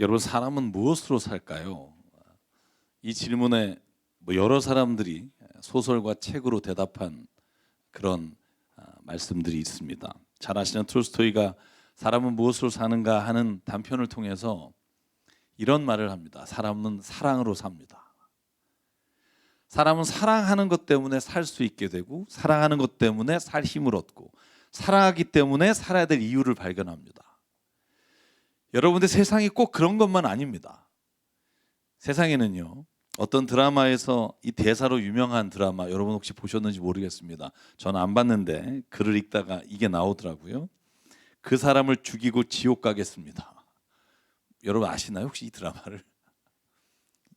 여러분, 사람은 무엇으로 살까요? 이 질문에 여러 사람들이 소설과 책으로 대답한 그런 말씀들이 있습니다. 잘 아시는 톨스토이가 사람은 무엇으로 사는가 하는 단편을 통해서 이런 말을 합니다. 사람은 사랑으로 삽니다. 사람은 사랑하는 것 때문에 살 수 있게 되고, 사랑하는 것 때문에 살 힘을 얻고, 사랑하기 때문에 살아야 될 이유를 발견합니다. 여러분들, 세상이 꼭 그런 것만 아닙니다. 세상에는요, 어떤 드라마에서 이 대사로 유명한 드라마, 여러분 혹시 보셨는지 모르겠습니다. 저는 안 봤는데 글을 읽다가 이게 나오더라고요. 그 사람을 죽이고 지옥 가겠습니다. 여러분 아시나요, 혹시 이 드라마를?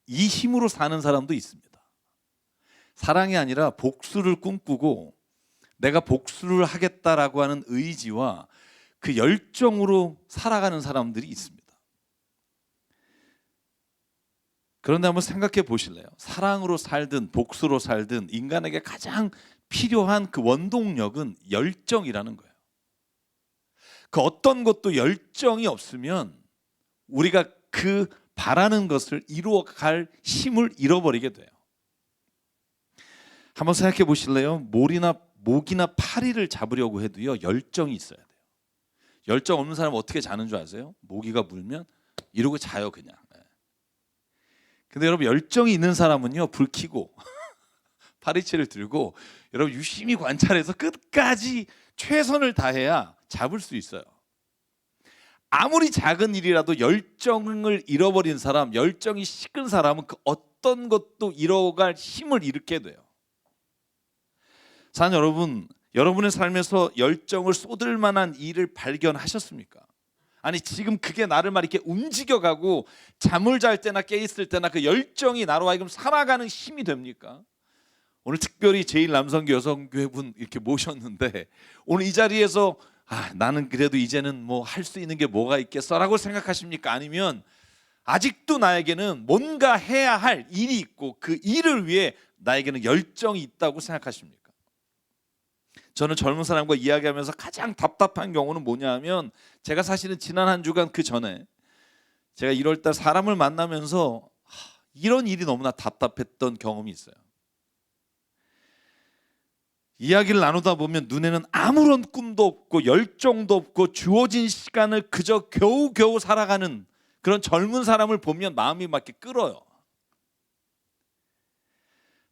이 힘으로 사는 사람도 있습니다. 사랑이 아니라 복수를 꿈꾸고 내가 복수를 하겠다라고 하는 의지와 그 열정으로 살아가는 사람들이 있습니다. 그런데 한번 생각해 보실래요? 사랑으로 살든 복수로 살든 인간에게 가장 필요한 그 원동력은 열정이라는 거예요. 그 어떤 것도 열정이 없으면 우리가 그 바라는 것을 이루어갈 힘을 잃어버리게 돼요. 한번 생각해 보실래요? 모기나 파리를 잡으려고 해도요, 열정이 있어야 돼요. 열정 없는 사람은 어떻게 자는 줄 아세요? 모기가 물면 이러고 자요, 그냥. 근데 여러분, 열정이 있는 사람은요, 불 켜고 파리채를 들고 여러분 유심히 관찰해서 끝까지 최선을 다해야 잡을 수 있어요. 아무리 작은 일이라도 열정을 잃어버린 사람, 열정이 식은 사람은 그 어떤 것도 이뤄갈 힘을 잃게 돼요. 사는 여러분, 여러분의 삶에서 열정을 쏟을 만한 일을 발견하셨습니까? 아니, 지금 그게 나를 막 이렇게 움직여가고 잠을 잘 때나 깨 있을 때나 그 열정이 나로 하여금 살아가는 힘이 됩니까? 오늘 특별히 제1남성교 여성교회분 이렇게 모셨는데, 오늘 이 자리에서 나는 그래도 이제는 뭐 할 수 있는 게 뭐가 있겠어라고 생각하십니까? 아니면 아직도 나에게는 뭔가 해야 할 일이 있고 그 일을 위해 나에게는 열정이 있다고 생각하십니까? 저는 젊은 사람과 이야기하면서 가장 답답한 경우는 뭐냐 하면, 제가 사실은 지난 한 주간 그 전에 제가 1월달 사람을 만나면서 이런 일이 너무나 답답했던 경험이 있어요. 이야기를 나누다 보면 눈에는 아무런 꿈도 없고 열정도 없고 주어진 시간을 그저 겨우겨우 살아가는 그런 젊은 사람을 보면 마음이 막 이렇게 끓어요.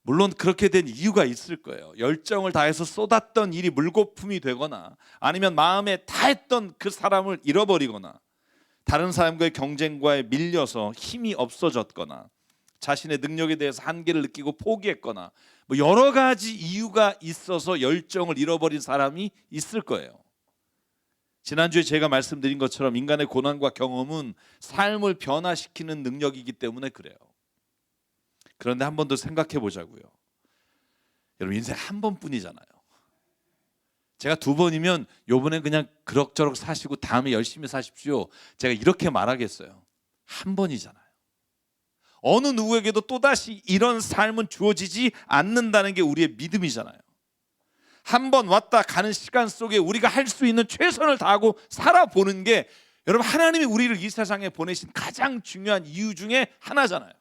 물론 그렇게 된 이유가 있을 거예요. 열정을 다해서 쏟았던 일이 물거품이 되거나, 아니면 마음에 다했던 그 사람을 잃어버리거나, 다른 사람과의 경쟁과에 밀려서 힘이 없어졌거나, 자신의 능력에 대해서 한계를 느끼고 포기했거나, 여러 가지 이유가 있어서 열정을 잃어버린 사람이 있을 거예요. 지난주에 제가 말씀드린 것처럼 인간의 고난과 경험은 삶을 변화시키는 능력이기 때문에 그래요. 그런데 한 번 더 생각해 보자고요. 여러분, 인생 한 번뿐이잖아요. 제가 2번이면 요번엔 그냥 그럭저럭 사시고 다음에 열심히 사십시오, 제가 이렇게 말하겠어요. 한 번이잖아요. 어느 누구에게도 또다시 이런 삶은 주어지지 않는다는 게 우리의 믿음이잖아요. 한 번 왔다 가는 시간 속에 우리가 할 수 있는 최선을 다하고 살아보는 게, 여러분, 하나님이 우리를 이 세상에 보내신 가장 중요한 이유 중에 하나잖아요.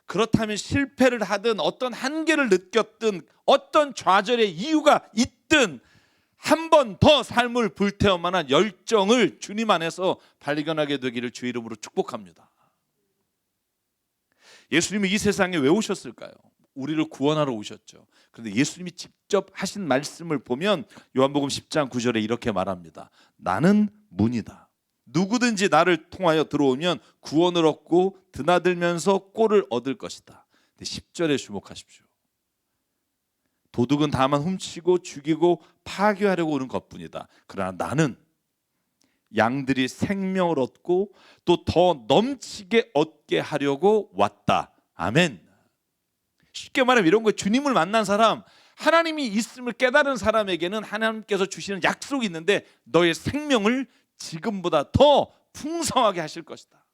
그렇다면 실패를 하든 어떤 한계를 느꼈든 어떤 좌절의 이유가 있든 한 번 더 삶을 불태울 만한 열정을 주님 안에서 발견하게 되기를 주의 이름으로 축복합니다. 예수님이 이 세상에 왜 오셨을까요? 우리를 구원하러 오셨죠. 그런데 예수님이 직접 하신 말씀을 보면 요한복음 10장 9절에 이렇게 말합니다. 나는 문이다. 누구든지 나를 통하여 들어오면 구원을 얻고 드나들면서 꼴을 얻을 것이다. 10절에 주목하십시오. 도둑은 다만 훔치고 죽이고 파괴하려고 오는 것뿐이다. 그러나 나는 양들이 생명을 얻고 또 더 넘치게 얻게 하려고 왔다. 아멘. 쉽게 말하면 이런 거예요. 주님을 만난 사람, 하나님이 있음을 깨달은 사람에게는 하나님께서 주시는 약속이 있는데, 너의 생명을 지금보다 더 풍성하게 하실 것이다.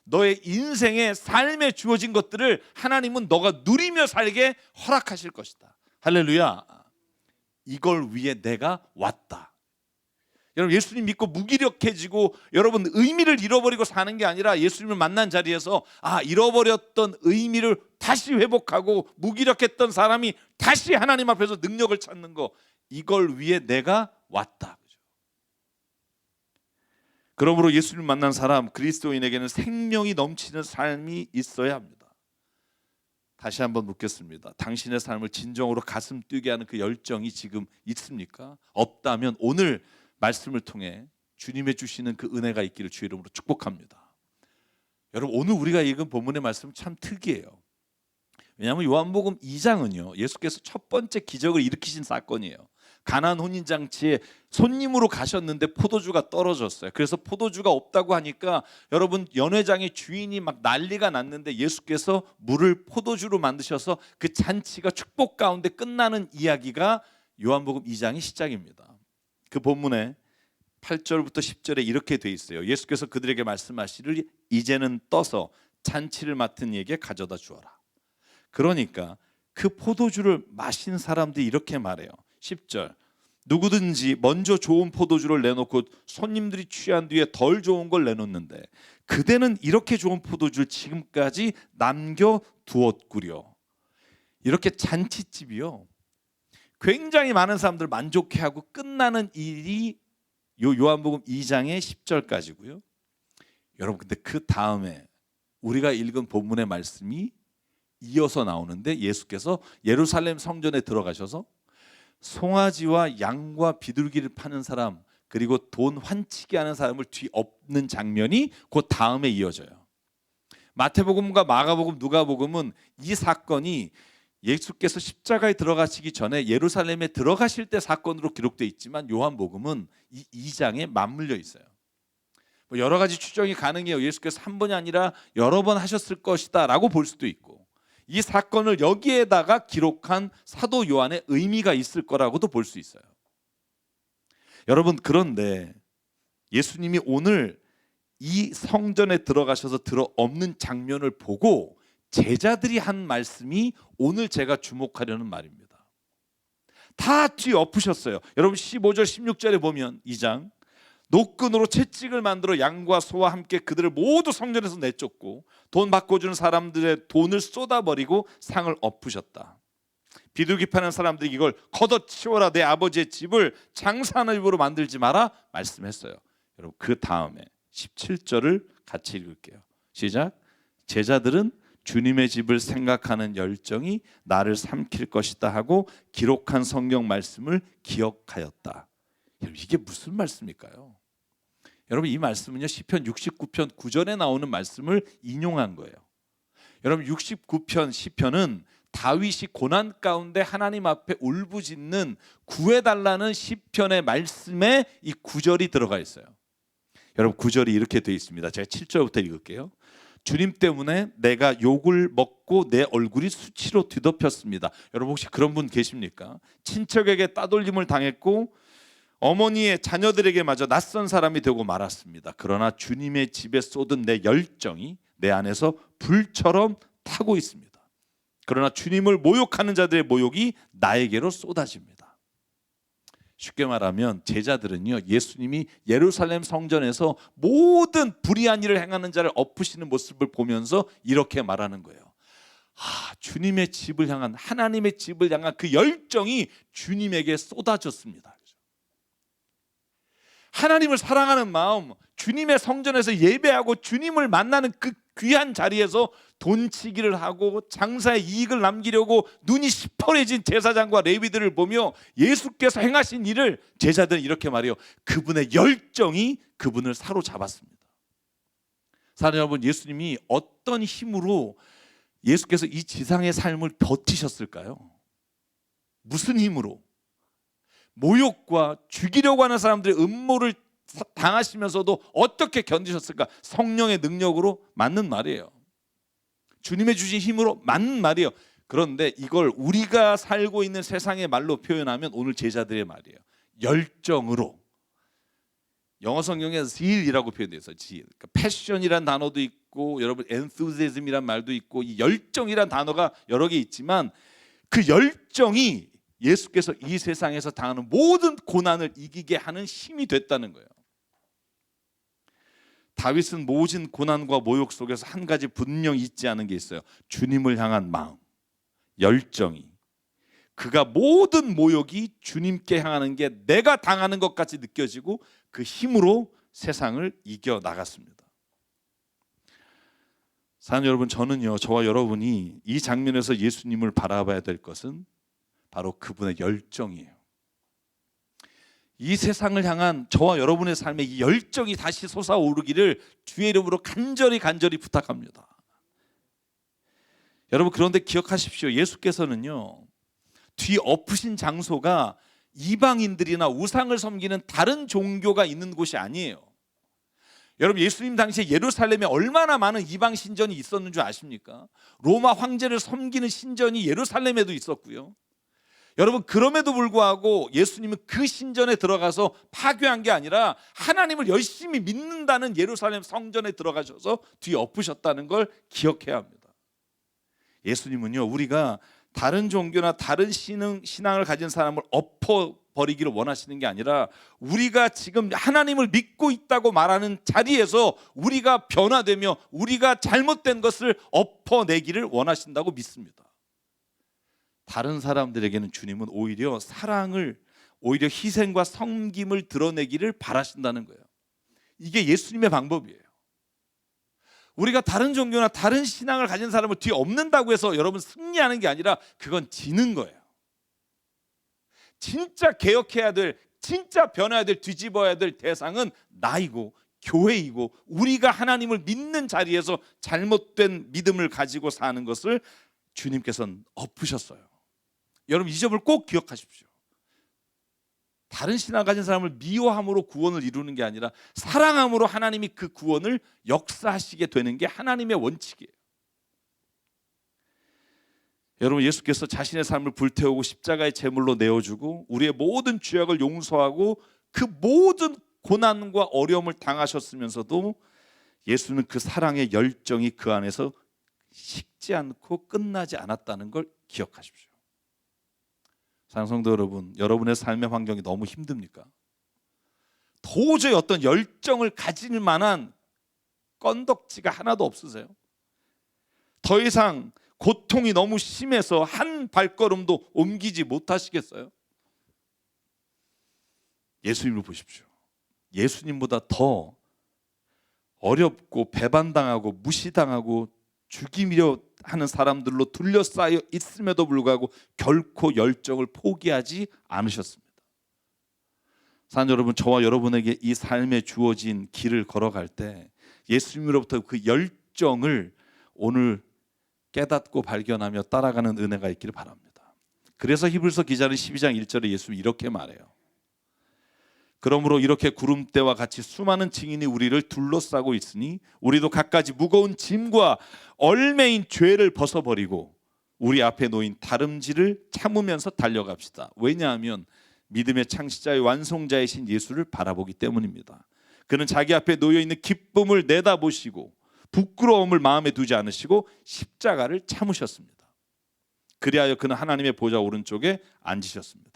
너의 인생에 삶에 주어진 것들을 하나님은 너가 누리며 살게 허락하실 것이다. 할렐루야. 이걸 위해 내가 왔다. 여러분 예수님 믿고 무기력해지고 여러분 의미를 잃어버리고 사는 게 아니라 예수님을 만난 자리에서 잃어버렸던 의미를 다시 회복하고 무기력했던 사람이 다시 하나님 앞에서 능력을 찾는 거, 이걸 위해 내가 왔다. 그러므로 예수님을 만난 사람, 그리스도인에게는 생명이 넘치는 삶이 있어야 합니다. 다시 한번 묻겠습니다. 당신의 삶을 진정으로 가슴 뛰게 하는 그 열정이 지금 있습니까? 없다면 오늘 말씀을 통해 주님의 주시는 그 은혜가 있기를 주의 이름으로 축복합니다. 여러분, 오늘 우리가 읽은 본문의 말씀 참 특이해요. 왜냐하면 요한복음 2장은요 예수께서 첫 번째 기적을 일으키신 사건이에요. 가나안 혼인잔치에 손님으로 가셨는데 포도주가 떨어졌어요. 그래서 포도주가 없다고 하니까 여러분 연회장의 주인이 막 난리가 났는데 예수께서 물을 포도주로 만드셔서 그 잔치가 축복 가운데 끝나는 이야기가 요한복음 2장의 시작입니다. 그 본문에 8절부터 10절에 이렇게 돼 있어요. 예수께서 그들에게 말씀하시를 이제는 떠서 잔치를 맡은 이에게 가져다 주어라. 그러니까 그 포도주를 마신 사람들이 이렇게 말해요. 10절, 누구든지 먼저 좋은 포도주를 내놓고 손님들이 취한 뒤에 덜 좋은 걸 내놓는데 그대는 이렇게 좋은 포도주를 지금까지 남겨두었구려. 이렇게 잔치집이요 굉장히 많은 사람들 만족해하고 끝나는 일이 요한복음 2장의 10절까지고요. 여러분, 근데 그 다음에 우리가 읽은 본문의 말씀이 이어서 나오는데 예수께서 예루살렘 성전에 들어가셔서 송아지와 양과 비둘기를 파는 사람, 그리고 돈 환치게 하는 사람을 뒤엎는 장면이 그 다음에 이어져요. 마태복음과 마가복음, 누가복음은 이 사건이 예수께서 십자가에 들어가시기 전에 예루살렘에 들어가실 때 사건으로 기록되어 있지만 요한복음은 이 2장에 맞물려 있어요. 여러 가지 추정이 가능해요. 예수께서 한 번이 아니라 여러 번 하셨을 것이다 라고 볼 수도 있고, 이 사건을 여기에다가 기록한 사도 요한의 의미가 있을 거라고도 볼 수 있어요. 여러분, 그런데 예수님이 오늘 이 성전에 들어가셔서 들어엎는 장면을 보고 제자들이 한 말씀이 오늘 제가 주목하려는 말입니다. 다 뒤엎으셨어요. 여러분 15절 16절에 보면 2장, 노끈으로 채찍을 만들어 양과 소와 함께 그들을 모두 성전에서 내쫓고 돈 바꿔주는 사람들의 돈을 쏟아버리고 상을 엎으셨다. 비둘기 파는 사람들이 이걸 걷어치워라, 내 아버지의 집을 장사하는 집으로 만들지 마라 말씀했어요. 여러분, 그 다음에 17절을 같이 읽을게요. 시작. 제자들은 주님의 집을 생각하는 열정이 나를 삼킬 것이다 하고 기록한 성경 말씀을 기억하였다. 여러분, 이게 무슨 말씀일까요? 여러분, 이 말씀은요 시편 69편 9절에 나오는 말씀을 인용한 거예요. 여러분, 69편 시편은 다윗이 고난 가운데 하나님 앞에 울부짖는 구해달라는 시편의 말씀에 이 9절이 들어가 있어요. 여러분, 9절이 이렇게 되어 있습니다. 제가 7절부터 읽을게요. 주님 때문에 내가 욕을 먹고 내 얼굴이 수치로 뒤덮였습니다. 여러분, 혹시 그런 분 계십니까? 친척에게 따돌림을 당했고 어머니의 자녀들에게 마저 낯선 사람이 되고 말았습니다. 그러나 주님의 집에 쏟은 내 열정이 내 안에서 불처럼 타고 있습니다. 그러나 주님을 모욕하는 자들의 모욕이 나에게로 쏟아집니다. 쉽게 말하면 제자들은요 예수님이 예루살렘 성전에서 모든 불의한 일을 행하는 자를 엎으시는 모습을 보면서 이렇게 말하는 거예요. 주님의 집을 향한, 하나님의 집을 향한 그 열정이 주님에게 쏟아졌습니다. 하나님을 사랑하는 마음, 주님의 성전에서 예배하고 주님을 만나는 그 귀한 자리에서 돈치기를 하고 장사의 이익을 남기려고 눈이 시퍼래진 제사장과 레위들을 보며 예수께서 행하신 일을 제자들은 이렇게 말해요. 그분의 열정이 그분을 사로잡았습니다. 사랑하는 여러분, 예수님이 어떤 힘으로 예수께서 이 지상의 삶을 버티셨을까요? 무슨 힘으로? 모욕과 죽이려고 하는 사람들의 음모를 당하시면서도 어떻게 견디셨을까? 성령의 능력으로, 맞는 말이에요. 주님의 주신 힘으로, 맞는 말이에요. 그런데 이걸 우리가 살고 있는 세상의 말로 표현하면 오늘 제자들의 말이에요. 열정으로. 영어 성경에 zeal이라고 표현되어 있어요. zeal. 그러니까 passion이란 단어도 있고 여러분 enthusiasm이란 말도 있고 이 열정이란 단어가 여러 개 있지만 그 열정이 예수께서 이 세상에서 당하는 모든 고난을 이기게 하는 힘이 됐다는 거예요. 다윗은 모진 고난과 모욕 속에서 한 가지 분명 잊지 않은 게 있어요. 주님을 향한 마음, 열정이. 그가 모든 모욕이 주님께 향하는 게 내가 당하는 것 같이 느껴지고 그 힘으로 세상을 이겨 나갔습니다. 사랑하는 여러분, 저는요, 저와 여러분이 이 장면에서 예수님을 바라봐야 될 것은 바로 그분의 열정이에요. 이 세상을 향한 저와 여러분의 삶에 이 열정이 다시 솟아오르기를 주의 이름으로 간절히 부탁합니다. 여러분, 그런데 기억하십시오. 예수께서는요, 뒤 엎으신 장소가 이방인들이나 우상을 섬기는 다른 종교가 있는 곳이 아니에요. 여러분, 예수님 당시에 예루살렘에 얼마나 많은 이방 신전이 있었는 줄 아십니까? 로마 황제를 섬기는 신전이 예루살렘에도 있었고요. 여러분, 그럼에도 불구하고 예수님은 그 신전에 들어가서 파괴한 게 아니라 하나님을 열심히 믿는다는 예루살렘 성전에 들어가셔서 뒤엎으셨다는 걸 기억해야 합니다. 예수님은요, 우리가 다른 종교나 다른 신앙을 가진 사람을 엎어버리기를 원하시는 게 아니라 우리가 지금 하나님을 믿고 있다고 말하는 자리에서 우리가 변화되며 우리가 잘못된 것을 엎어내기를 원하신다고 믿습니다. 다른 사람들에게는 주님은 오히려 사랑을, 오히려 희생과 섬김을 드러내기를 바라신다는 거예요. 이게 예수님의 방법이에요. 우리가 다른 종교나 다른 신앙을 가진 사람을 뒤엎는다고 해서 여러분 승리하는 게 아니라 그건 지는 거예요. 진짜 개혁해야 될, 진짜 변해야 될, 뒤집어야 될 대상은 나이고 교회이고 우리가 하나님을 믿는 자리에서 잘못된 믿음을 가지고 사는 것을 주님께서는 엎으셨어요. 여러분, 이 점을 꼭 기억하십시오. 다른 신앙 가진 사람을 미워함으로 구원을 이루는 게 아니라 사랑함으로 하나님이 그 구원을 역사하시게 되는 게 하나님의 원칙이에요. 여러분, 예수께서 자신의 삶을 불태우고 십자가의 제물로 내어주고 우리의 모든 죄악을 용서하고 그 모든 고난과 어려움을 당하셨으면서도 예수는 그 사랑의 열정이 그 안에서 식지 않고 끝나지 않았다는 걸 기억하십시오. 사랑하는 성도 여러분, 여러분의 삶의 환경이 너무 힘듭니까? 도저히 어떤 열정을 가질 만한 건덕지가 하나도 없으세요? 더 이상 고통이 너무 심해서 한 발걸음도 옮기지 못하시겠어요? 예수님을 보십시오. 예수님보다 더 어렵고 배반당하고 무시당하고 죽이려 하는 사람들로 둘러싸여 있음에도 불구하고 결코 열정을 포기하지 않으셨습니다. 사랑하는 여러분, 저와 여러분에게 이 삶에 주어진 길을 걸어갈 때 예수님으로부터 그 열정을 오늘 깨닫고 발견하며 따라가는 은혜가 있기를 바랍니다. 그래서 히브리서 기자는 12장 1절에 예수님이 이렇게 말해요. 그러므로 이렇게 구름대와 같이 수많은 증인이 우리를 둘러싸고 있으니 우리도 갖가지 무거운 짐과 얼매인 죄를 벗어버리고 우리 앞에 놓인 다름질을 참으면서 달려갑시다. 왜냐하면 믿음의 창시자의 완성자이신 예수를 바라보기 때문입니다. 그는 자기 앞에 놓여있는 기쁨을 내다보시고 부끄러움을 마음에 두지 않으시고 십자가를 참으셨습니다. 그리하여 그는 하나님의 보좌 오른쪽에 앉으셨습니다.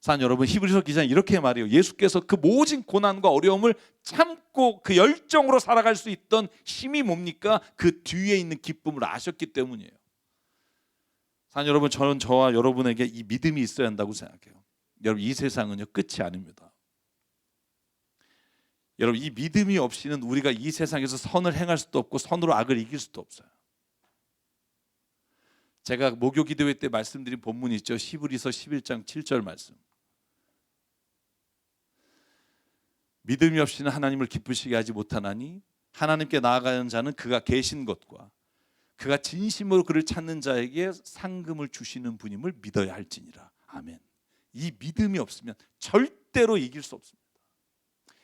사랑하는 여러분, 히브리서 기자는 이렇게 말해요. 예수께서 그 모진 고난과 어려움을 참고 그 열정으로 살아갈 수 있던 힘이 뭡니까? 그 뒤에 있는 기쁨을 아셨기 때문이에요. 사랑하는 여러분, 저는 저와 여러분에게 이 믿음이 있어야 한다고 생각해요. 여러분, 이 세상은요 끝이 아닙니다. 여러분, 이 믿음이 없이는 우리가 이 세상에서 선을 행할 수도 없고 선으로 악을 이길 수도 없어요. 제가 목요 기도회 때 말씀드린 본문이 있죠. 히브리서 11장 7절 말씀. 믿음이 없이는 하나님을 기쁘시게 하지 못하나니 하나님께 나아가는 자는 그가 계신 것과 그가 진심으로 그를 찾는 자에게 상금을 주시는 분임을 믿어야 할지니라. 아멘. 이 믿음이 없으면 절대로 이길 수 없습니다.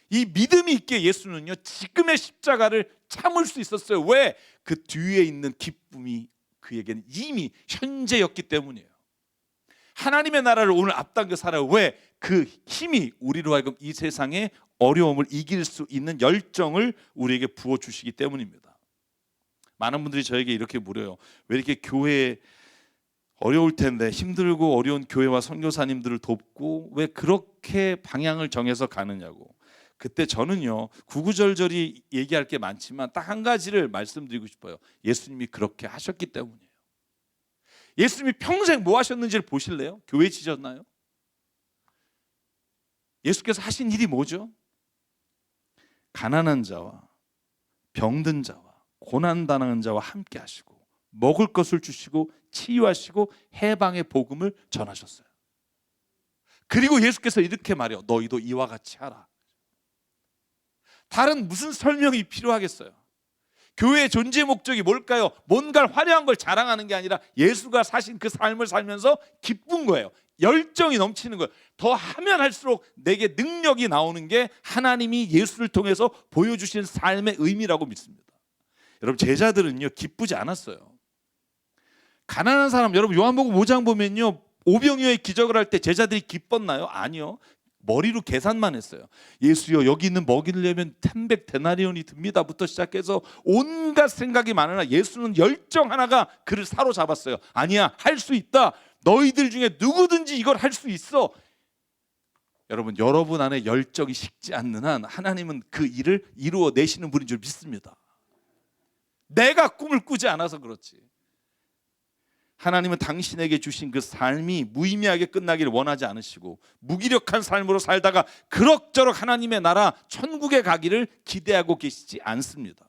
이 믿음이 있기에 예수는요 지금의 십자가를 참을 수 있었어요. 왜? 그 뒤에 있는 기쁨이 그에게는 이미 현재였기 때문이에요. 하나님의 나라를 오늘 앞당겨 살아요. 왜? 그 힘이 우리로 하여금 이 세상의 어려움을 이길 수 있는 열정을 우리에게 부어주시기 때문입니다. 많은 분들이 저에게 이렇게 물어요. 왜 이렇게 교회에 어려울 텐데 힘들고 어려운 교회와 선교사님들을 돕고 왜 그렇게 방향을 정해서 가느냐고. 그때 저는요 구구절절히 얘기할 게 많지만 딱 한 가지를 말씀드리고 싶어요. 예수님이 그렇게 하셨기 때문이에요. 예수님이 평생 뭐 하셨는지를 보실래요? 교회 지셨나요? 예수께서 하신 일이 뭐죠? 가난한 자와 병든 자와 고난당하는 자와 함께 하시고 먹을 것을 주시고 치유하시고 해방의 복음을 전하셨어요. 그리고 예수께서 이렇게 말해요. 너희도 이와 같이 하라. 다른 무슨 설명이 필요하겠어요? 교회의 존재 목적이 뭘까요? 뭔가 화려한 걸 자랑하는 게 아니라 예수가 사신 그 삶을 살면서 기쁜 거예요. 열정이 넘치는 거예요. 더 하면 할수록 내게 능력이 나오는 게 하나님이 예수를 통해서 보여주신 삶의 의미라고 믿습니다. 여러분 제자들은요 기쁘지 않았어요. 가난한 사람, 여러분 요한복음 5장 보면요 오병이어의 기적을 할 때 제자들이 기뻤나요? 아니요. 머리로 계산만 했어요. 예수여 여기 있는 먹이를 내면 300데나리온이 듭니다부터 시작해서 온갖 생각이 많으나 예수는 열정 하나가 그를 사로잡았어요. 아니야, 할 수 있다. 너희들 중에 누구든지 이걸 할 수 있어. 여러분 안에 열정이 식지 않는 한 하나님은 그 일을 이루어 내시는 분인 줄 믿습니다. 내가 꿈을 꾸지 않아서 그렇지. 하나님은 당신에게 주신 그 삶이 무의미하게 끝나기를 원하지 않으시고 무기력한 삶으로 살다가 그럭저럭 하나님의 나라 천국에 가기를 기대하고 계시지 않습니다.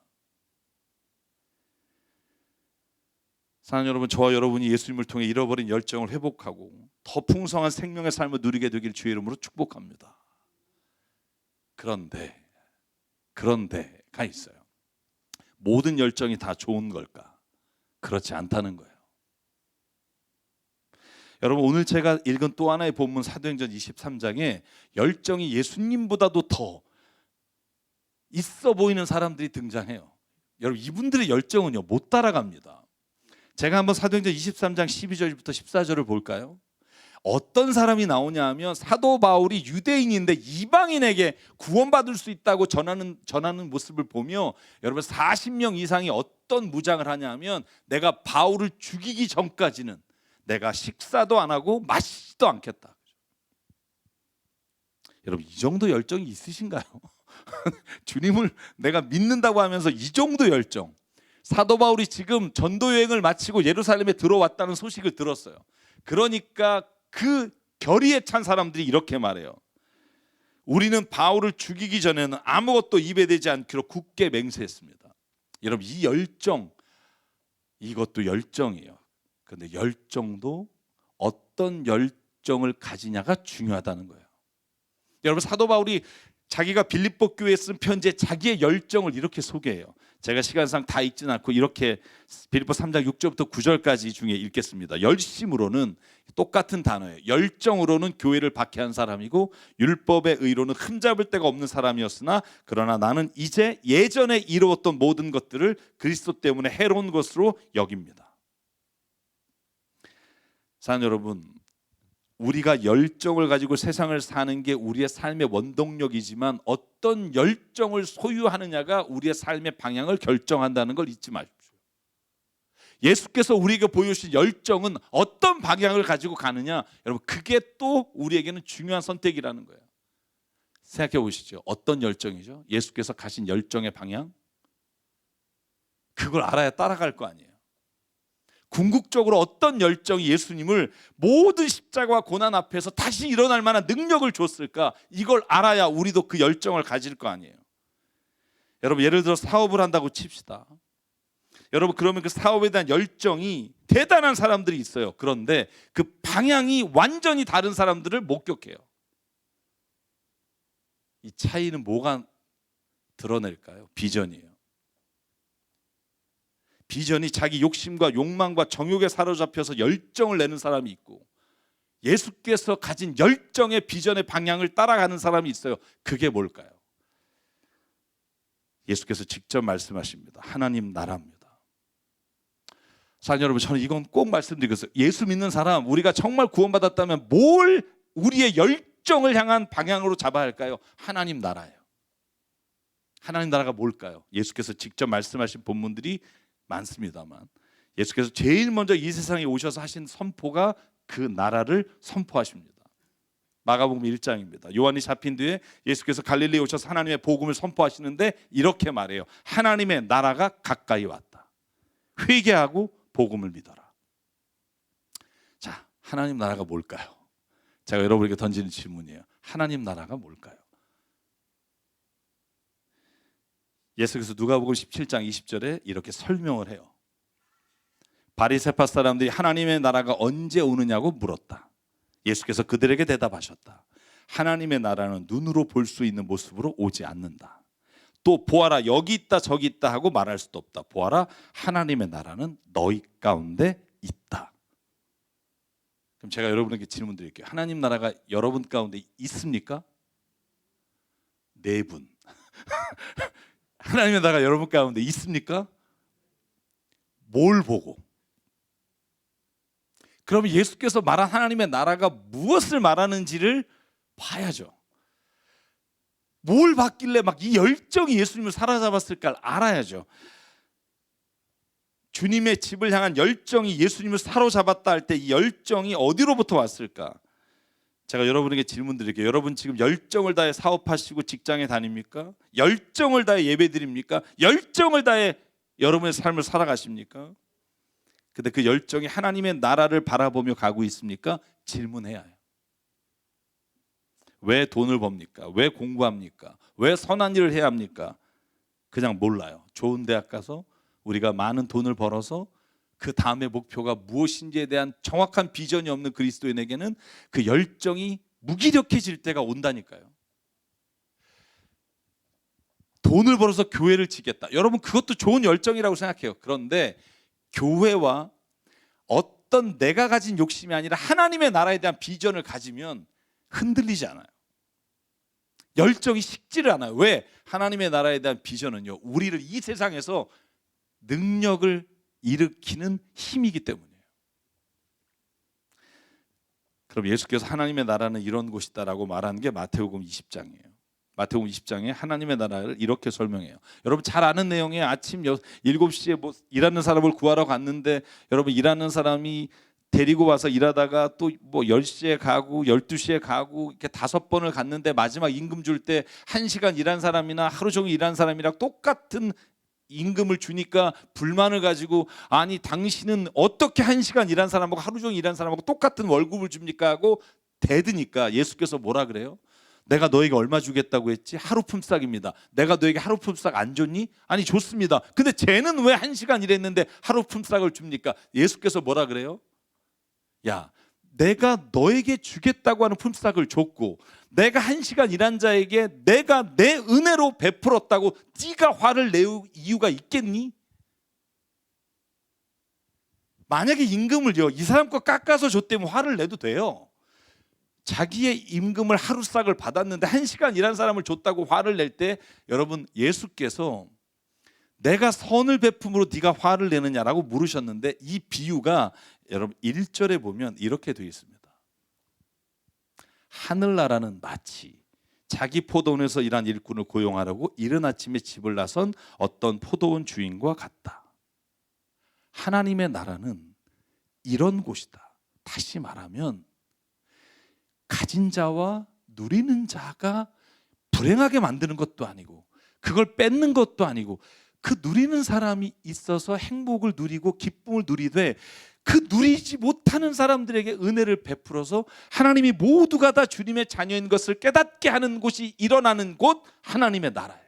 사랑하는 여러분, 저와 여러분이 예수님을 통해 잃어버린 열정을 회복하고 더 풍성한 생명의 삶을 누리게 되길 주의 이름으로 축복합니다. 그런데가 있어요. 모든 열정이 다 좋은 걸까? 그렇지 않다는 거예요. 여러분 오늘 제가 읽은 또 하나의 본문 사도행전 23장에 열정이 예수님보다도 더 있어 보이는 사람들이 등장해요. 여러분 이분들의 열정은요 못 따라갑니다. 제가 한번 사도행전 23장 12절부터 14절을 볼까요? 어떤 사람이 나오냐 하면 사도 바울이 유대인인데 이방인에게 구원받을 수 있다고 전하는 모습을 보며 여러분 40명 이상이 어떤 무장을 하냐 하면 내가 바울을 죽이기 전까지는 내가 식사도 안 하고 마시지도 않겠다. 여러분 이 정도 열정이 있으신가요? 주님을 내가 믿는다고 하면서 이 정도 열정. 사도 바울이 지금 전도 여행을 마치고 예루살렘에 들어왔다는 소식을 들었어요. 그러니까 그 결의에 찬 사람들이 이렇게 말해요. 우리는 바울을 죽이기 전에는 아무것도 입에 대지 않기로 굳게 맹세했습니다. 여러분 이 열정, 이것도 열정이에요. 그런데 열정도 어떤 열정을 가지냐가 중요하다는 거예요. 여러분 사도 바울이 자기가 빌립보 교회에 쓴 편지에 자기의 열정을 이렇게 소개해요. 제가 시간상 다 읽지는 않고 이렇게 빌립보 3장 6절부터 9절까지 중에 읽겠습니다. 열심으로는 똑같은 단어예요. 열정으로는 교회를 박해한 사람이고 율법의 의로는 흠잡을 데가 없는 사람이었으나 그러나 나는 이제 예전에 이루었던 모든 것들을 그리스도 때문에 해로운 것으로 여깁니다. 사랑하는 여러분, 우리가 열정을 가지고 세상을 사는 게 우리의 삶의 원동력이지만 어떤 열정을 소유하느냐가 우리의 삶의 방향을 결정한다는 걸 잊지 마십시오. 예수께서 우리에게 보여주신 열정은 어떤 방향을 가지고 가느냐, 여러분 그게 또 우리에게는 중요한 선택이라는 거예요. 생각해 보시죠. 어떤 열정이죠? 예수께서 가신 열정의 방향? 그걸 알아야 따라갈 거 아니에요. 궁극적으로 어떤 열정이 예수님을 모든 십자가와 고난 앞에서 다시 일어날 만한 능력을 줬을까? 이걸 알아야 우리도 그 열정을 가질 거 아니에요. 여러분 예를 들어 사업을 한다고 칩시다. 여러분 그러면 그 사업에 대한 열정이 대단한 사람들이 있어요. 그런데 그 방향이 완전히 다른 사람들을 목격해요. 이 차이는 뭐가 드러낼까요? 비전이에요. 비전이 자기 욕심과 욕망과 정욕에 사로잡혀서 열정을 내는 사람이 있고 예수께서 가진 열정의 비전의 방향을 따라가는 사람이 있어요. 그게 뭘까요? 예수께서 직접 말씀하십니다. 하나님 나라입니다. 사랑하는 여러분, 저는 이건 꼭 말씀드리겠어요. 예수 믿는 사람, 우리가 정말 구원받았다면 뭘 우리의 열정을 향한 방향으로 잡아야 할까요? 하나님 나라예요. 하나님 나라가 뭘까요? 예수께서 직접 말씀하신 본문들이 많습니다만 예수께서 제일 먼저 이 세상에 오셔서 하신 선포가 그 나라를 선포하십니다. 마가복음 1장입니다. 요한이 잡힌 뒤에 예수께서 갈릴리에 오셔서 하나님의 복음을 선포하시는데 이렇게 말해요. 하나님의 나라가 가까이 왔다. 회개하고 복음을 믿어라. 자, 하나님 나라가 뭘까요? 제가 여러분에게 던지는 질문이에요. 하나님 나라가 뭘까요? 예수께서 누가복음 17장 20절에 이렇게 설명을 해요. 바리새파 사람들이 하나님의 나라가 언제 오느냐고 물었다. 예수께서 그들에게 대답하셨다. 하나님의 나라는 눈으로 볼 수 있는 모습으로 오지 않는다. 또 보아라 여기 있다 저기 있다 하고 말할 수도 없다. 보아라 하나님의 나라는 너희 가운데 있다. 그럼 제가 여러분에게 질문 드릴게요. 하나님 나라가 여러분 가운데 있습니까? 네 분. 하나님의 나라가 여러분 가운데 있습니까? 뭘 보고? 그러면 예수께서 말한 하나님의 나라가 무엇을 말하는지를 봐야죠. 뭘 봤길래 막 이 열정이 예수님을 사로잡았을까를 알아야죠. 주님의 집을 향한 열정이 예수님을 사로잡았다 할 때 이 열정이 어디로부터 왔을까? 제가 여러분에게 질문 드릴게요. 여러분 지금 열정을 다해 사업하시고 직장에 다닙니까? 열정을 다해 예배 드립니까? 열정을 다해 여러분의 삶을 살아가십니까? 근데 그 열정이 하나님의 나라를 바라보며 가고 있습니까? 질문해야 해요. 왜 돈을 법니까? 왜 공부합니까? 왜 선한 일을 해야 합니까? 그냥 몰라요. 좋은 대학 가서 우리가 많은 돈을 벌어서 그 다음의 목표가 무엇인지에 대한 정확한 비전이 없는 그리스도인에게는 그 열정이 무기력해질 때가 온다니까요. 돈을 벌어서 교회를 지겠다. 여러분 그것도 좋은 열정이라고 생각해요. 그런데 교회와 어떤 내가 가진 욕심이 아니라 하나님의 나라에 대한 비전을 가지면 흔들리지 않아요. 열정이 식지를 않아요. 왜? 하나님의 나라에 대한 비전은요, 우리를 이 세상에서 능력을 일으키는 힘이기 때문이에요. 그럼 예수께서 하나님의 나라는 이런 곳이다라고 말하는 게 마태복음 20장이에요. 마태복음 20장에 하나님의 나라를 이렇게 설명해요. 여러분 잘 아는 내용이에요. 아침 7시에 뭐 일하는 사람을 구하러 갔는데 여러분 일하는 사람이 데리고 와서 일하다가 또 뭐 10시에 가고 12시에 가고 이렇게 5번을 갔는데 마지막 임금 줄 때 1시간 일한 사람이나 하루 종일 일한 사람이랑 똑같은 임금을 주니까 불만을 가지고 아니 당신은 어떻게 1시간 일한 사람하고 하루 종일 일한 사람하고 똑같은 월급을 줍니까 하고 대드니까 예수께서 뭐라 그래요? 내가 너에게 얼마 주겠다고 했지? 하루 품삯입니다. 내가 너에게 하루 품삯 안 줬니? 아니 줬습니다. 근데 쟤는 왜 1시간 일했는데 하루 품삯을 줍니까? 예수께서 뭐라 그래요? 야, 내가 너에게 주겠다고 하는 품삯을 줬고 내가 1시간 일한 자에게 내가 내 은혜로 베풀었다고 네가 화를 낼 이유가 있겠니? 만약에 임금을요 이 사람 거 깎아서 줬다면 화를 내도 돼요. 자기의 임금을 하루싹을 받았는데 1시간 일한 사람을 줬다고 화를 낼 때 여러분 예수께서 내가 선을 베품으로 네가 화를 내느냐라고 물으셨는데 이 비유가 여러분 1절에 보면 이렇게 되어 있습니다. 하늘나라는 마치 자기 포도원에서 일한 일꾼을 고용하려고 이른 아침에 집을 나선 어떤 포도원 주인과 같다. 하나님의 나라는 이런 곳이다. 다시 말하면 가진 자와 누리는 자가 불행하게 만드는 것도 아니고 그걸 뺏는 것도 아니고 그 누리는 사람이 있어서 행복을 누리고 기쁨을 누리되 그 누리지 못하는 사람들에게 은혜를 베풀어서 하나님이 모두가 다 주님의 자녀인 것을 깨닫게 하는 곳이 일어나는 곳 하나님의 나라예요.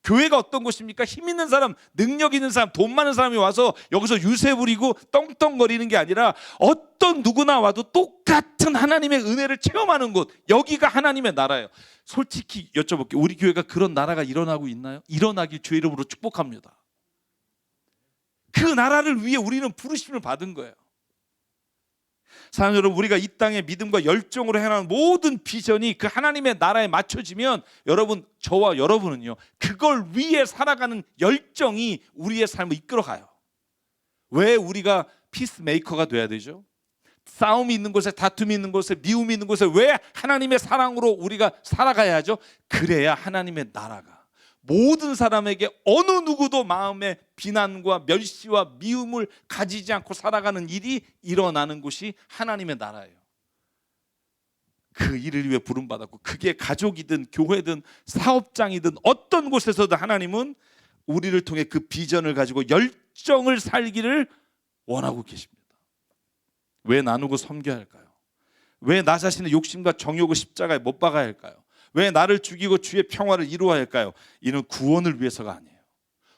교회가 어떤 곳입니까? 힘 있는 사람, 능력 있는 사람, 돈 많은 사람이 와서 여기서 유세 부리고 떵떵거리는 게 아니라 어떤 누구나 와도 똑같은 하나님의 은혜를 체험하는 곳, 여기가 하나님의 나라예요. 솔직히 여쭤볼게요. 우리 교회가 그런 나라가 일어나고 있나요? 일어나길 주의 이름으로 축복합니다. 그 나라를 위해 우리는 부르심을 받은 거예요. 사랑하는 여러분, 우리가 이 땅에 믿음과 열정으로 해나가는 모든 비전이 그 하나님의 나라에 맞춰지면 여러분, 저와 여러분은요 그걸 위해 살아가는 열정이 우리의 삶을 이끌어가요. 왜 우리가 피스메이커가 돼야 되죠? 싸움이 있는 곳에, 다툼이 있는 곳에, 미움이 있는 곳에 왜 하나님의 사랑으로 우리가 살아가야 하죠? 그래야 하나님의 나라가 모든 사람에게 어느 누구도 마음에 비난과 멸시와 미움을 가지지 않고 살아가는 일이 일어나는 곳이 하나님의 나라예요. 그 일을 위해 부름받았고, 그게 가족이든 교회든 사업장이든 어떤 곳에서도 하나님은 우리를 통해 그 비전을 가지고 열정을 살기를 원하고 계십니다. 왜 나누고 섬겨야 할까요? 왜 나 자신의 욕심과 정욕을 십자가에 못 박아야 할까요? 왜 나를 죽이고 주의 평화를 이루어야 할까요? 이는 구원을 위해서가 아니에요.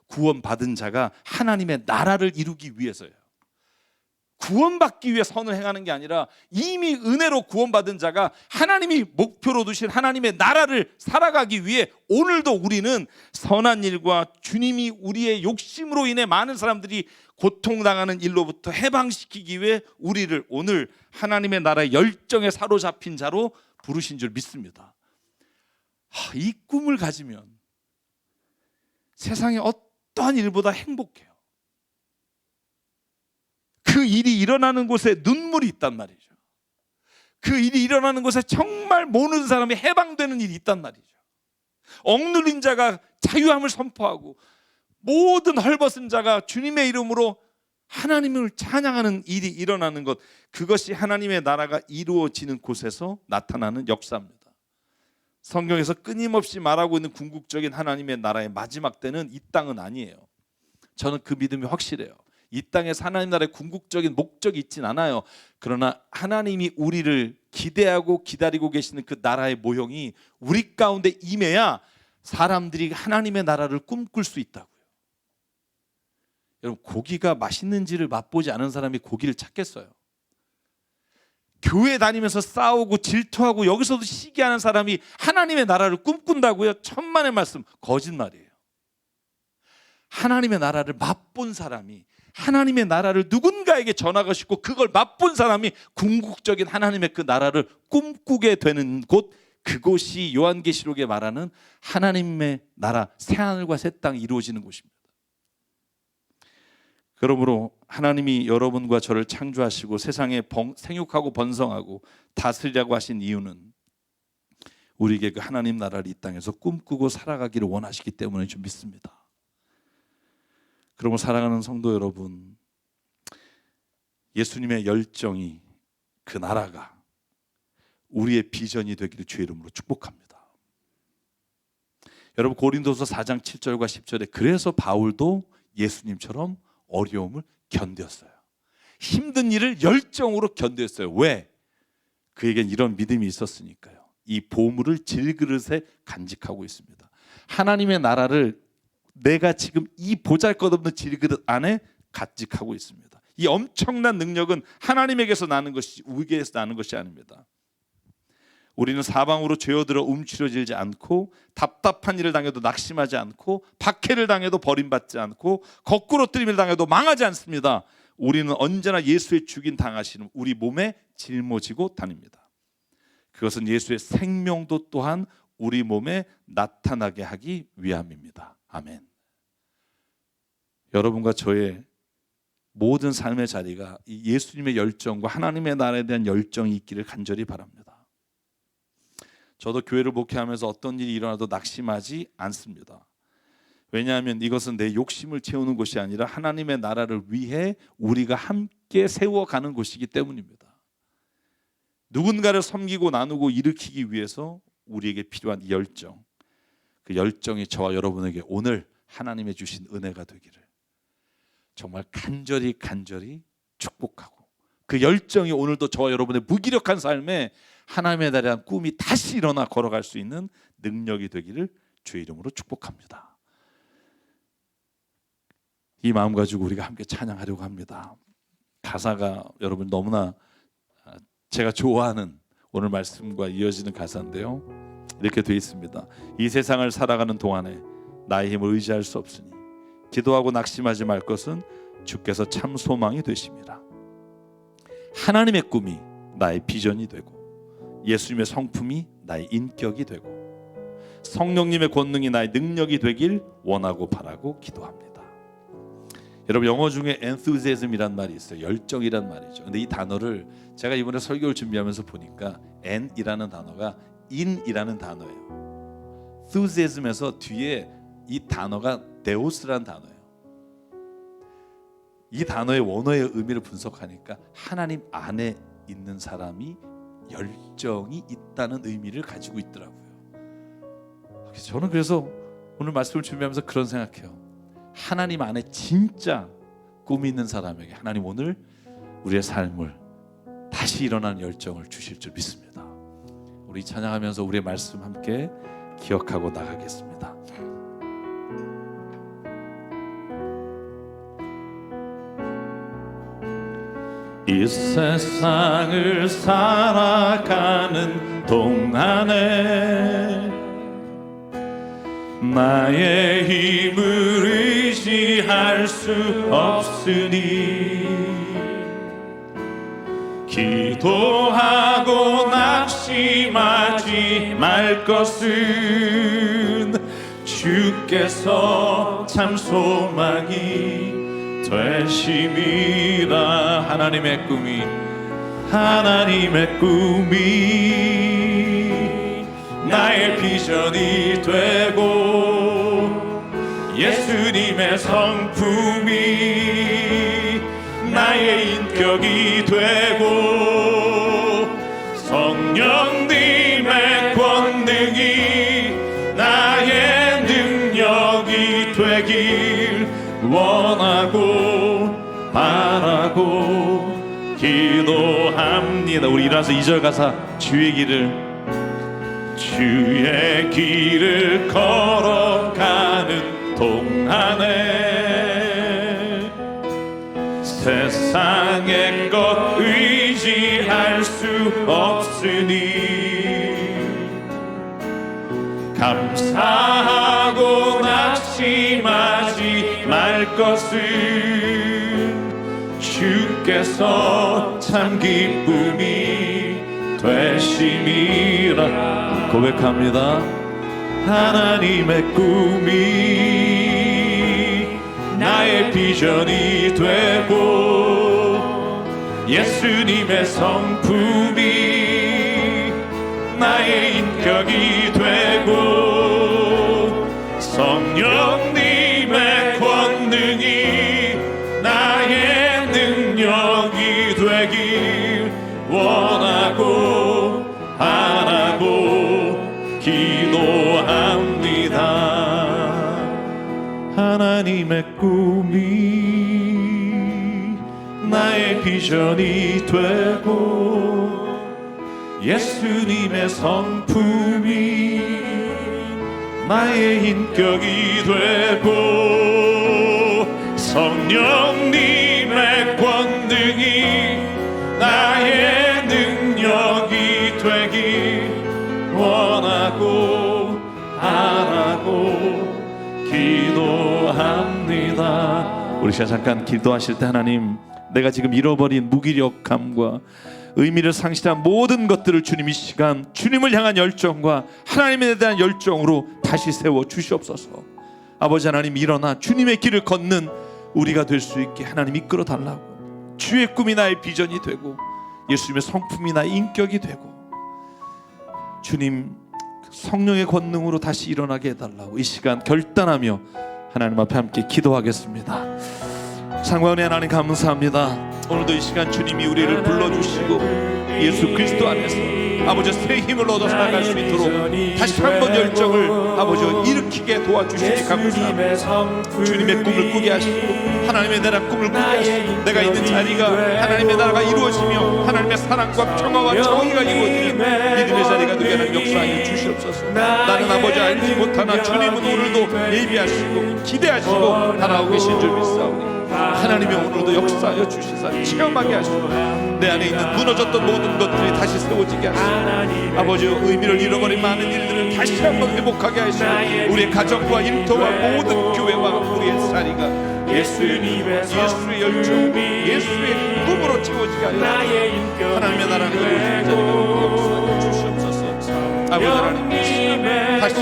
구원받은 자가 하나님의 나라를 이루기 위해서예요. 구원받기 위해 선을 행하는 게 아니라 이미 은혜로 구원받은 자가 하나님이 목표로 두신 하나님의 나라를 살아가기 위해 오늘도 우리는 선한 일과 주님이 우리의 욕심으로 인해 많은 사람들이 고통당하는 일로부터 해방시키기 위해 우리를 오늘 하나님의 나라의 열정에 사로잡힌 자로 부르신 줄 믿습니다. 이 꿈을 가지면 세상의 어떠한 일보다 행복해요. 그 일이 일어나는 곳에 눈물이 있단 말이죠. 그 일이 일어나는 곳에 정말 모든 사람이 해방되는 일이 있단 말이죠. 억눌린 자가 자유함을 선포하고 모든 헐벗은 자가 주님의 이름으로 하나님을 찬양하는 일이 일어나는 것, 그것이 하나님의 나라가 이루어지는 곳에서 나타나는 역사입니다. 성경에서 끊임없이 말하고 있는 궁극적인 하나님의 나라의 마지막 때는 이 땅은 아니에요. 저는 그 믿음이 확실해요. 이 땅에서 하나님 나라의 궁극적인 목적이 있진 않아요. 그러나 하나님이 우리를 기대하고 기다리고 계시는 그 나라의 모형이 우리 가운데 임해야 사람들이 하나님의 나라를 꿈꿀 수 있다고요. 여러분, 고기가 맛있는지를 맛보지 않은 사람이 고기를 찾겠어요? 교회 다니면서 싸우고 질투하고 여기서도 시기하는 사람이 하나님의 나라를 꿈꾼다고요? 천만의 말씀, 거짓말이에요. 하나님의 나라를 맛본 사람이, 하나님의 나라를 누군가에게 전하고 싶고 그걸 맛본 사람이 궁극적인 하나님의 그 나라를 꿈꾸게 되는 곳, 그곳이 요한계시록에 말하는 하나님의 나라, 새하늘과 새 땅이 이루어지는 곳입니다. 그러므로 하나님이 여러분과 저를 창조하시고 세상에 생육하고 번성하고 다스리라고 하신 이유는 우리에게 그 하나님 나라를 이 땅에서 꿈꾸고 살아가기를 원하시기 때문에 좀 믿습니다. 그러므로 사랑하는 성도 여러분, 예수님의 열정이, 그 나라가 우리의 비전이 되기를 주의 이름으로 축복합니다. 여러분, 고린도서 4장 7절과 10절에 그래서 바울도 예수님처럼 어려움을 견뎠어요. 힘든 일을 열정으로 견뎠어요. 왜? 그에겐 이런 믿음이 있었으니까요. 이 보물을 질그릇에 간직하고 있습니다. 하나님의 나라를 내가 지금 이 보잘것없는 질그릇 안에 간직하고 있습니다. 이 엄청난 능력은 하나님에게서 나는 것이지 우리에게서 나는 것이 아닙니다. 우리는 사방으로 죄어들어 움츠러들지 않고 답답한 일을 당해도 낙심하지 않고 박해를 당해도 버림받지 않고 거꾸로 뜨림을 당해도 망하지 않습니다. 우리는 언제나 예수의 죽인 당하시는 우리 몸에 짊어지고 다닙니다. 그것은 예수의 생명도 또한 우리 몸에 나타나게 하기 위함입니다. 아멘. 여러분과 저의 모든 삶의 자리가 이 예수님의 열정과 하나님의 나라에 대한 열정이 있기를 간절히 바랍니다. 저도 교회를 목회하면서 어떤 일이 일어나도 낙심하지 않습니다. 왜냐하면 이것은 내 욕심을 채우는 곳이 아니라 하나님의 나라를 위해 우리가 함께 세워가는 곳이기 때문입니다. 누군가를 섬기고 나누고 일으키기 위해서 우리에게 필요한 이 열정, 그 열정이 저와 여러분에게 오늘 하나님의 주신 은혜가 되기를 정말 간절히 축복하고, 그 열정이 오늘도 저와 여러분의 무기력한 삶에 하나님에 대한 꿈이 다시 일어나 걸어갈 수 있는 능력이 되기를 주의 이름으로 축복합니다. 이 마음 가지고 우리가 함께 찬양하려고 합니다. 가사가 여러분 너무나 제가 좋아하는 오늘 말씀과 이어지는 가사인데요, 이렇게 되어 있습니다. 이 세상을 살아가는 동안에 나의 힘을 의지할 수 없으니 기도하고 낙심하지 말 것은 주께서 참 소망이 되심이라. 하나님의 꿈이 나의 비전이 되고 예수님의 성품이 나의 인격이 되고 성령님의 권능이 나의 능력이 되길 원하고 바라고 기도합니다. 여러분, 영어 중에 enthusiasm이란 말이 있어요. 열정이란 말이죠. 근데 이 단어를 제가 이번에 설교를 준비하면서 보니까 n이라는 단어가 in이라는 단어예요. enthusiasm에서 뒤에 이 단어가 데오스라는 단어예요. 이 단어의 원어의 의미를 분석하니까 하나님 안에 있는 사람이 열정이 있다는 의미를 가지고 있더라고요. 저는 그래서 오늘 말씀을 준비하면서 그런 생각해요. 하나님 안에 진짜 꿈이 있는 사람에게 하나님 오늘 우리의 삶을 다시 일어나는 열정을 주실 줄 믿습니다. 우리 찬양하면서 우리의 말씀 함께 기억하고 나가겠습니다. 이 세상을 살아가는 동안에 나의 힘을 의지할 수 없으니 기도하고 낙심하지 말 것은 주께서 참 소망이 되심이라. 하나님의 꿈이 나의 비전이 되고 예수님의 성품이 나의 인격이 되고 성령님의 권능이 나의 능력이 되길 원하고 바라고 기도합니다. 우리 일어나서 2절 가사 주의 길을 걸어가는 동안에 세상의 것 의지할 수 없으니 감사하고 낙심하지 말 것은 주께서 참 기쁨이 되심이라. 고백합니다. 하나님의 꿈이 나의 비전이 되고 예수님의 성품이 나의 인격이 되고 성령님의 권능이 나의 능력이 되길 원하고 바라고 기도합니다. 하나님의 꿈이 나의 비전이 되고 예수님의 성품이 나의 인격이 되고 성령님의 권능이 나의 능력이 되길 원하고 바라고 기도합니다. 우리 시간 잠깐 기도하실 때 하나님, 내가 지금 잃어버린 무기력함과 의미를 상실한 모든 것들을 주님 이 시간 주님을 향한 열정과 하나님에 대한 열정으로 다시 세워 주시옵소서. 아버지 하나님, 일어나 주님의 길을 걷는 우리가 될 수 있게 하나님 이끌어 달라고. 주의 꿈이 나의 비전이 되고 예수님의 성품이 나의 인격이 되고 주님 성령의 권능으로 다시 일어나게 해달라고 이 시간 결단하며 하나님 앞에 함께 기도하겠습니다. 상관의 하나님 감사합니다. 오늘도 이 시간 주님이 우리를 불러주시고 예수 그리스도 안에서 아버지 새 힘을 얻어 살아갈 수 있도록 다시 한번 열정을 아버지 일으키게 도와주시기 감사합니다. 주님의 꿈을 꾸게 하시고 하나님의 나라 꿈을 꾸게 하시고 내가 있는 자리가 하나님의 나라가 이루어지며 하나님의 사랑과 평화와 정의가 이루어지는 믿음의 자리가 되게 하는 역사하여 주시옵소서. 나는 아버지 알지 못하나 주님은 오늘도 예비하시고 기대하시고 달아오고 계신 줄 믿사오니 하나님이 오늘도 역사하여 주시사 체험하게 하시고 내 안에 있는 무너졌던 모든 것들이 다시 세워지게 하시고 아버지 의미를 잃어버린 많은 일들을 다시 한번 회복하게 하시고 우리의 가정과 일터와 모든 교회와 우리의 자리가 예수의 열정, 예수의 꿈으로 채워지게 하여 하나님의 나라를 이루어지는 자리가 역사하여 주시옵소서. 아버지 하나님 다시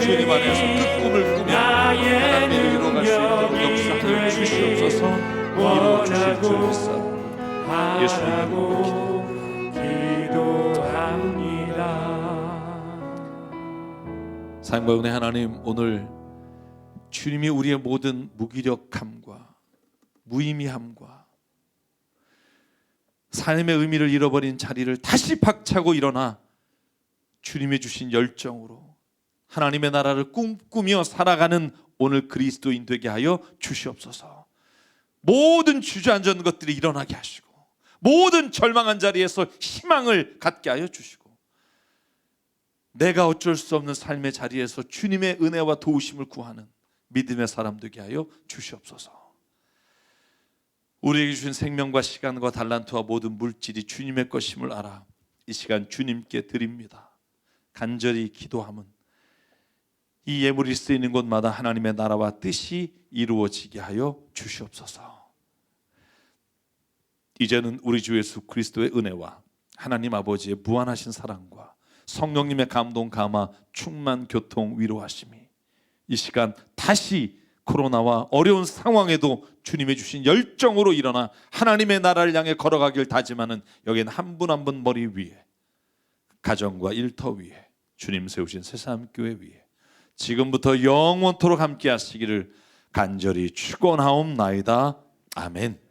주님 안에서 그 꿈을 꾸며 하나님의 이루어갈 수 있도록 역사하여 주시옵소서. 이루어 주실 줄 믿사옵니다. 예수님 기도합니다. 삶과 은혜 하나님, 오늘 주님이 우리의 모든 무기력함과 무의미함과 삶의 의미를 잃어버린 자리를 다시 박차고 일어나 주님이 주신 열정으로 하나님의 나라를 꿈꾸며 살아가는 오늘 그리스도인 되게 하여 주시옵소서. 모든 주저앉은 것들이 일어나게 하시고 모든 절망한 자리에서 희망을 갖게 하여 주시고 내가 어쩔 수 없는 삶의 자리에서 주님의 은혜와 도우심을 구하는 믿음의 사람 되게 하여 주시옵소서. 우리에게 주신 생명과 시간과 달란트와 모든 물질이 주님의 것임을 알아 이 시간 주님께 드립니다. 간절히 기도함은 이 예물이 쓰이는 곳마다 하나님의 나라와 뜻이 이루어지게 하여 주시옵소서. 이제는 우리 주 예수 그리스도의 은혜와 하나님 아버지의 무한하신 사랑과 성령님의 감동 감화 충만 교통 위로하심이 이 시간 다시 코로나와 어려운 상황에도 주님이 주신 열정으로 일어나 하나님의 나라를 향해 걸어가길 다짐하는 여기는 한 분 한 분 머리 위에 가정과 일터 위에 주님 세우신 새삼교회 위에 지금부터 영원토록 함께 하시기를 간절히 축원하옵나이다. 아멘.